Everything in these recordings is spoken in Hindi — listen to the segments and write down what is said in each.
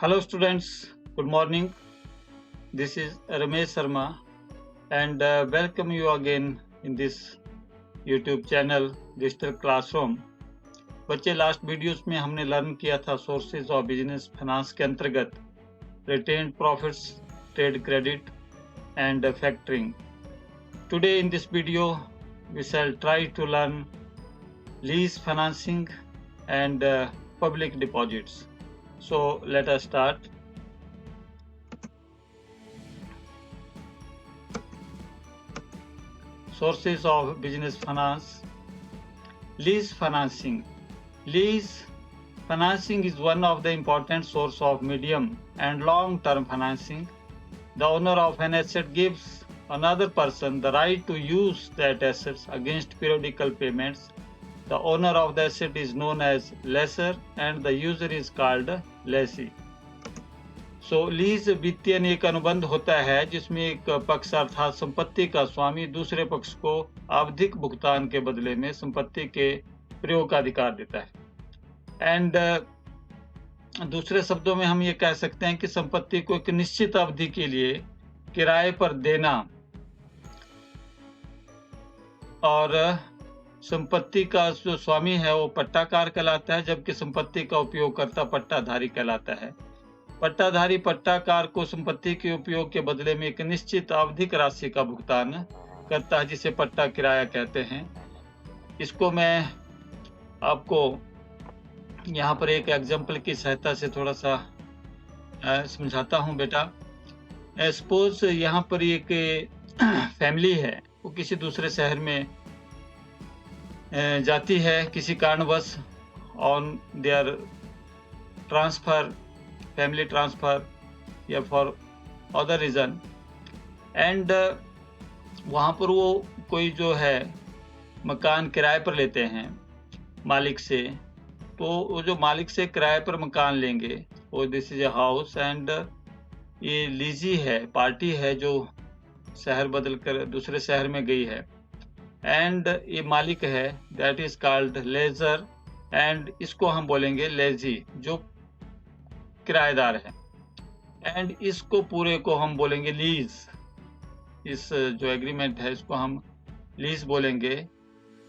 Hello students, good morning. This is Ramesh Sharma and welcome you again in this YouTube channel Digital Classroom. बच्चे लास्ट वीडियोस में हमने लर्न किया था सोर्सेज ऑफ बिजनेस फाइनेंस के अंतर्गत retained profits, trade credit and factoring. Today in this video we shall try to learn lease financing and public deposits. So let us start. Sources of business finance. Lease financing. Lease financing is one of the important source of medium and long-term financing. The owner of an asset gives another person the right to use that assets against periodical payments. The owner of the asset is known as lessor and the user is called lessee. So lease वित्तीय एक अनुबंध होता है जिसमें एक पक्ष अर्थात संपत्ति का स्वामी दूसरे पक्ष को आवधिक भुगतान के बदले में संपत्ति के प्रयोग का अधिकार देता है. एंड दूसरे शब्दों में हम ये कह सकते हैं कि संपत्ति को एक निश्चित अवधि के लिए किराए पर देना और संपत्ति का जो स्वामी है वो पट्टाकार कहलाता है, जबकि संपत्ति का उपयोगकर्ता पट्टाधारी कहलाता है. पट्टाधारी पट्टाकार को संपत्ति के उपयोग के बदले में एक निश्चित आवधिक राशि का भुगतान करता है जिसे पट्टा किराया कहते हैं. इसको मैं आपको यहाँ पर एक एग्जाम्पल की सहायता से थोड़ा सा समझाता हूँ बेटा. सपोज यहाँ पर एक फैमिली है, वो किसी दूसरे शहर में जाती है किसी कारणवश on their transfer, family transfer या फॉर अदर रीज़न. एंड वहाँ पर वो कोई जो है मकान किराए पर लेते हैं मालिक से. तो वो जो मालिक से किराए पर मकान लेंगे वो this is a house and ये लीजी है, पार्टी है जो शहर बदल कर दूसरे शहर में गई है. एंड ये मालिक है that is called ledger and इसको हम बोलेंगे लेजी जो किराएदार है. एंड इसको पूरे को हम बोलेंगे लीज. इस जो एग्रीमेंट है इसको हम लीज बोलेंगे.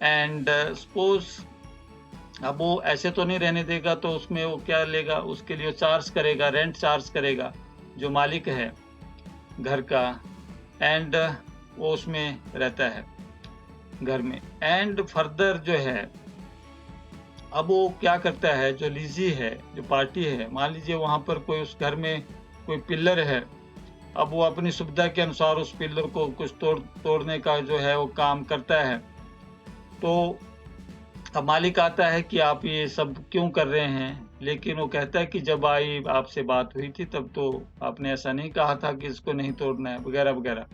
एंड सपोज अब वो ऐसे तो नहीं रहने देगा, तो उसमें वो क्या लेगा, उसके लिए चार्ज करेगा, रेंट चार्ज करेगा जो मालिक है घर का. एंड वो उसमें रहता है घर में. एंड फर्दर जो है अब वो क्या करता है, जो लीजी है जो पार्टी है, मान लीजिए वहाँ पर कोई उस घर में कोई पिलर है. अब वो अपनी सुविधा के अनुसार उस पिलर को कुछ तोड़ने का जो है वो काम करता है. तो अब मालिक आता है कि आप ये सब क्यों कर रहे हैं, लेकिन वो कहता है कि जब आई आपसे बात हुई थी तब तो आपने ऐसा नहीं कहा था कि इसको नहीं तोड़ना है वगैरह वगैरह.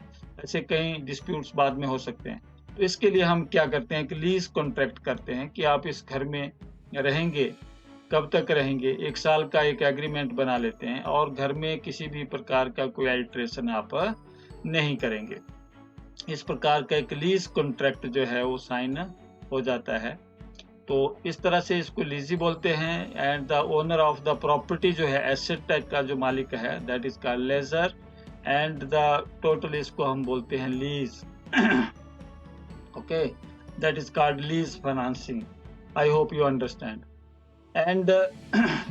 ऐसे कई डिस्प्यूट्स बाद में हो सकते हैं. तो इसके लिए हम क्या करते हैं कि लीज कॉन्ट्रैक्ट करते हैं कि आप इस घर में रहेंगे, कब तक रहेंगे, 1 साल का एक एग्रीमेंट बना लेते हैं और घर में किसी भी प्रकार का कोई अल्ट्रेशन आप नहीं करेंगे. इस प्रकार का एक लीज कॉन्ट्रैक्ट जो है वो साइन हो जाता है. तो इस तरह से इसको लीजी बोलते हैं. And the owner of the property जो है एसेट का जो मालिक है that is called ledger and the total इसको हम बोलते हैं lease. Okay, that is called lease financing. I hope you understand. And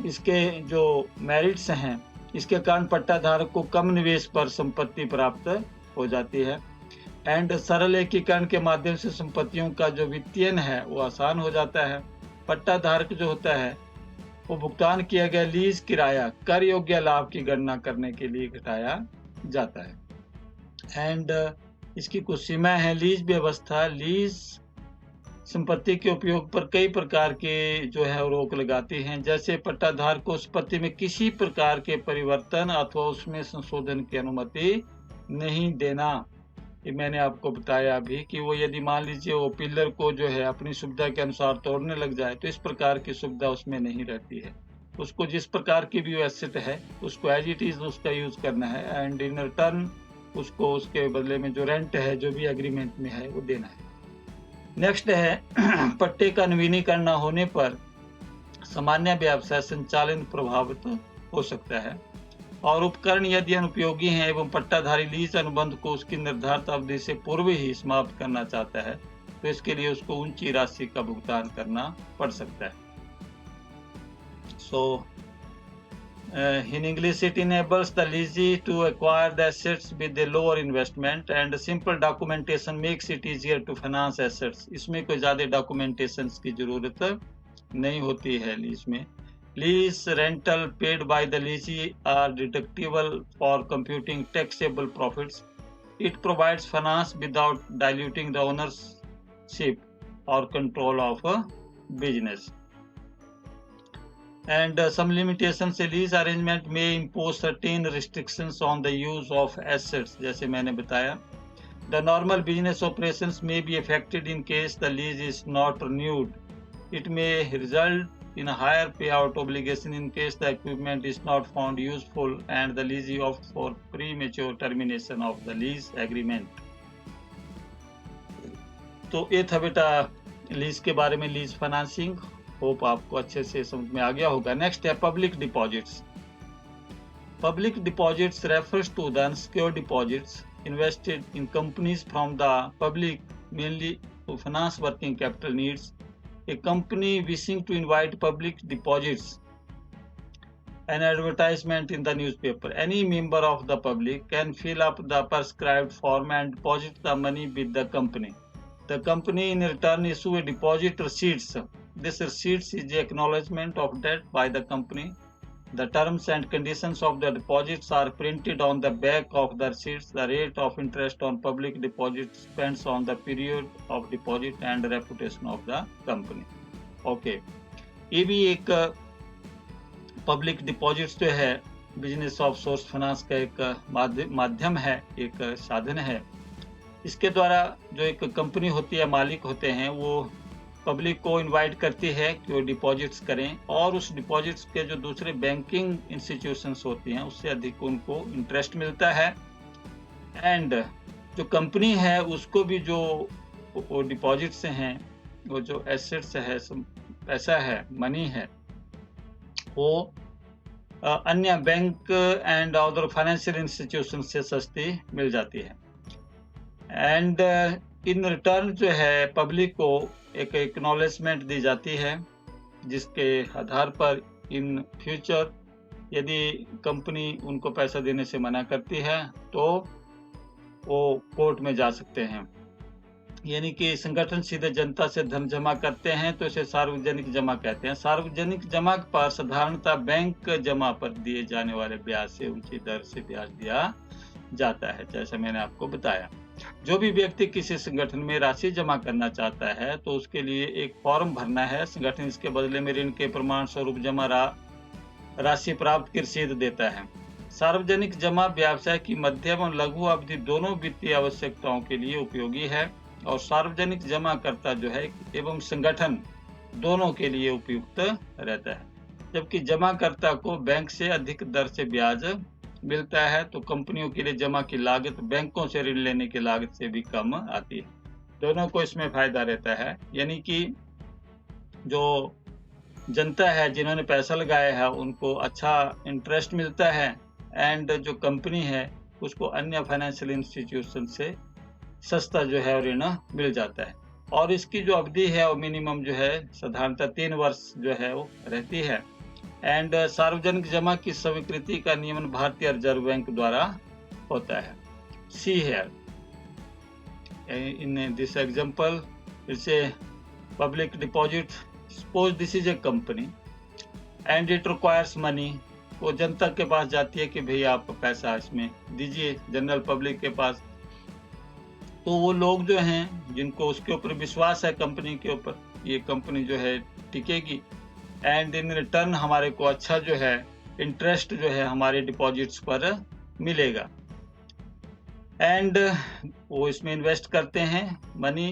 इसके जो मेरिट्स हैं, इसके कारण पट्टाधारक को कम निवेश पर संपत्ति प्राप्त हो जाती है. एंड सरल एकीकरण के माध्यम से संपत्तियों का जो वित्तीयन है वो आसान हो जाता है. पट्टाधारक जो होता है वो भुगतान किया गया लीज किराया कर योग्य लाभ की गणना करने के लिए घटाया जाता है. एंड इसकी कुछ सीमा है. लीज व्यवस्था लीज संपत्ति के उपयोग पर कई प्रकार के जो है रोक लगाती हैं. जैसे पट्टाधारक को संपत्ति में किसी प्रकार के परिवर्तन अथवा उसमें संशोधन की अनुमति नहीं देना. ये मैंने आपको बताया अभी कि वो यदि मान लीजिए वो पिलर को जो है अपनी सुविधा के अनुसार तोड़ने लग जाए तो इस प्रकार की सुविधा उसमें नहीं रहती है. उसको जिस प्रकार की भी एसेट है उसको एज इट इज उसका यूज करना है एंड इन रिटर्न उसको उसके बदले में जो रेंट है जो भी एग्रीमेंट में है वो देना है. नेक्स्ट है पट्टे का नवीनीकरण न होने पर सामान्य व्यवसाय संचालन प्रभावित हो सकता है। और उपकरण यदि अनुपयोगी हैं एवं पट्टाधारी लीज अनुबंध को उसकी निर्धारित अवधि से पूर्व ही समाप्त करना चाहता है तो इसके लिए उसको ऊंची राशि का भुगतान करना पड़ सकता है। So in English, it enables the lessee to acquire the assets with a lower investment and simple documentation makes it easier to finance assets. इसमें कोई ज़्यादा documentation की ज़रूरत नहीं होती है लीज में। Lease rental paid by the lessee are deductible for computing taxable profits. It provides finance without diluting the ownership or control of a business. And some limitations, a lease arrangement may impose certain restrictions on the use of assets, जैसे मैंने बताया. The normal business operations may be affected in case the lease is not renewed. It may result in a higher payout obligation in case the equipment is not found useful and the lessee opts for premature termination of the lease agreement. तो ये था बेटा लीज के बारे में, लीज फाइनेंसिंग। होप आपको अच्छे से समझ में आ गया होगा। नेक्स्ट है public deposits. Public deposits refers to the unsecured deposits invested in companies from the public mainly to finance working capital needs. A company wishing to invite public deposits, an advertisement in the newspaper. Any member of the public can fill up the prescribed form and deposit the money with the company. The company in return issue a deposit receipts. This receipts is the acknowledgement of debt by the company. The terms and conditions of the deposits are printed on the back of the receipts. The rate of interest on public deposits depends on the period of deposit and the reputation of the company. Okay, ये भी एक पब्लिक डिपॉजिट्स जो है बिजनेस ऑफ सोर्स फाइनेंस का एक माध्यम है, एक साधन है। इसके द्वारा जो एक कंपनी होती है, मालिक होते हैं, वो पब्लिक को इनवाइट करती है कि वो डिपॉजिट्स करें और उस डिपॉजिट्स के जो दूसरे बैंकिंग इंस्टीट्यूशंस होती हैं उससे अधिक उनको इंटरेस्ट मिलता है। एंड जो कंपनी है उसको भी जो वो डिपॉजिट्स हैं, वो जो एसेट्स है, पैसा है, मनी है, वो अन्य bank and other financial institution से सस्ती मिल जाती है। एंड इन रिटर्न जो है पब्लिक को एक एक्नॉलेजमेंट दी जाती है जिसके आधार पर इन फ्यूचर यदि कंपनी उनको पैसा देने से मना करती है तो वो कोर्ट में जा सकते हैं। यानी कि संगठन सीधे जनता से धन जमा करते हैं तो इसे सार्वजनिक जमा कहते हैं। सार्वजनिक जमा पर साधारणतः बैंक जमा पर दिए जाने वाले ब्याज से ऊंची दर से ब्याज दिया जाता है, जैसा मैंने आपको बताया। जो भी व्यक्ति किसी संगठन में राशि जमा करना चाहता है तो उसके लिए एक फॉर्म भरना है। संगठन इसके बदले में ऋण के प्रमाण स्वरूप जमा राशि प्राप्त की रसीद देता है। सार्वजनिक जमा व्यवसाय की मध्यम और लघु अवधि दोनों वित्तीय आवश्यकताओं के लिए उपयोगी है और सार्वजनिक जमाकर्ता जो है एवं संगठन दोनों के लिए उपयुक्त रहता है। जबकि जमाकर्ता को बैंक से अधिक दर से ब्याज मिलता है तो कंपनियों के लिए जमा की लागत बैंकों से ऋण लेने की लागत से भी कम आती है। दोनों को इसमें फायदा रहता है। यानी कि जो जनता है, जिन्होंने पैसा लगाया है, उनको अच्छा इंटरेस्ट मिलता है एंड जो कंपनी है उसको अन्य फाइनेंशियल इंस्टीट्यूशन से सस्ता जो है ऋण मिल जाता है। और इसकी जो अवधि है वो मिनिमम जो है साधारणतः 3 वर्ष जो है वो रहती है। एंड सार्वजनिक जमा की स्वीकृति का नियमन भारतीय रिजर्व बैंक द्वारा होता है। See here in this example it's a public deposit. Suppose this is a company and it requires money. वो जनता के पास जाती है कि भैया आप पैसा इसमें दीजिए, जनरल पब्लिक के पास। तो वो लोग जो हैं जिनको उसके ऊपर विश्वास है, कंपनी के ऊपर, ये कंपनी जो है टिकेगी एंड इन रिटर्न हमारे को अच्छा जो है इंटरेस्ट जो है हमारे डिपॉजिट्स पर मिलेगा। एंड वो इसमें इन्वेस्ट करते हैं मनी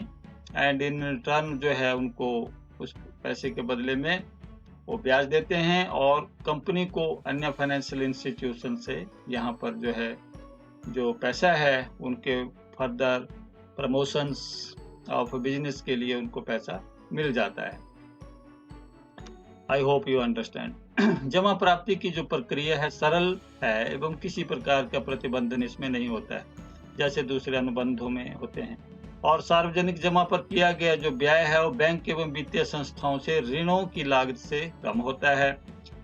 एंड इन रिटर्न जो है उनको उस पैसे के बदले में वो ब्याज देते हैं और कंपनी को अन्य फाइनेंशियल इंस्टीट्यूशन से यहाँ पर जो है जो पैसा है उनके फर्दर प्रमोशंस ऑफ बिजनेस के लिए उनको पैसा मिल जाता है। I hope you understand. जमा प्राप्ति की जो प्रक्रिया है सरल है एवं किसी प्रकार का प्रतिबंधन इसमें नहीं होता है, जैसे दूसरे अनुबंधों में होते हैं। और सार्वजनिक जमा पर किया गया जो व्यय है वो बैंक एवं वित्तीय संस्थाओं से ऋणों की लागत से कम होता है।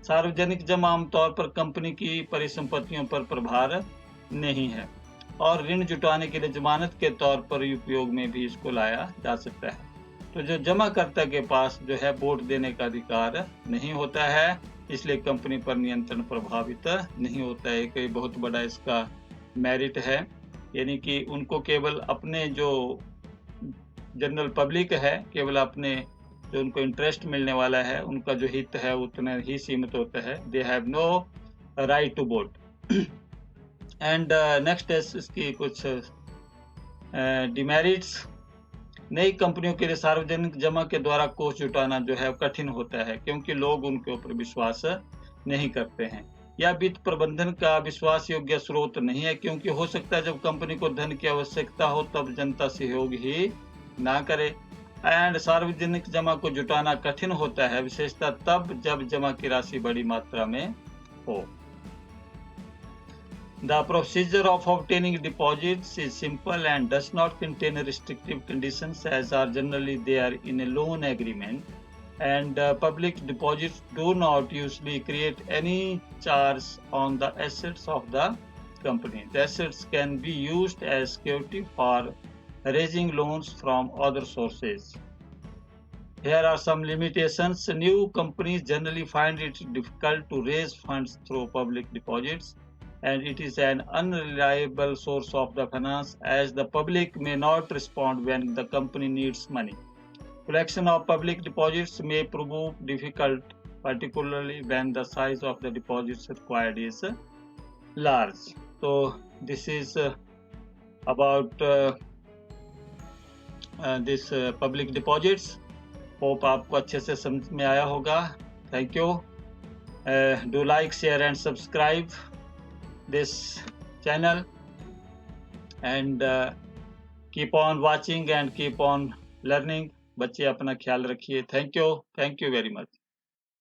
सार्वजनिक जमा आमतौर पर कंपनी की परिसंपत्तियों पर प्रभार नहीं है और ऋण जुटाने के लिए जमानत के तौर पर उपयोग में भी इसको लाया जा सकता है। तो जो जमाकर्ता के पास जो है वोट देने का अधिकार नहीं होता है, इसलिए कंपनी पर नियंत्रण प्रभावित नहीं होता है। एक बहुत बड़ा इसका मेरिट है, यानी कि उनको केवल अपने जो जनरल पब्लिक है, केवल अपने जो उनको इंटरेस्ट मिलने वाला है, उनका जो हित है उतना ही सीमित होता है। They have no right to vote. And next है इसकी कुछ डिमेरिट्स। नई कंपनियों के लिए सार्वजनिक जमा के द्वारा कोष जुटाना जो है कठिन होता है, क्योंकि लोग उनके ऊपर विश्वास नहीं करते हैं। या वित्त प्रबंधन का विश्वास योग्य स्रोत नहीं है, क्योंकि हो सकता है जब कंपनी को धन की आवश्यकता हो तब जनता सहयोग ही ना करे। एंड सार्वजनिक जमा को जुटाना कठिन होता है, विशेषतः तब जब जमा की राशि बड़ी मात्रा में हो। The procedure of obtaining deposits is simple and does not contain restrictive conditions, as are generally there in a loan agreement. And public deposits do not usually create any charge on the assets of the company. The assets can be used as security for raising loans from other sources. Here are some limitations. New companies generally find it difficult to raise funds through public deposits, and it is an unreliable source of the finance, as the public may not respond when the company needs money. Collection of public deposits may prove difficult, particularly when the size of the deposits required is large. So this is about this public deposits. Hope आपको अच्छे से समझ में आया होगा। Thank you. Do like, share and subscribe this channel, and keep on watching and keep on learning. बच्चे अपना ख्याल रखिए। Thank you very much.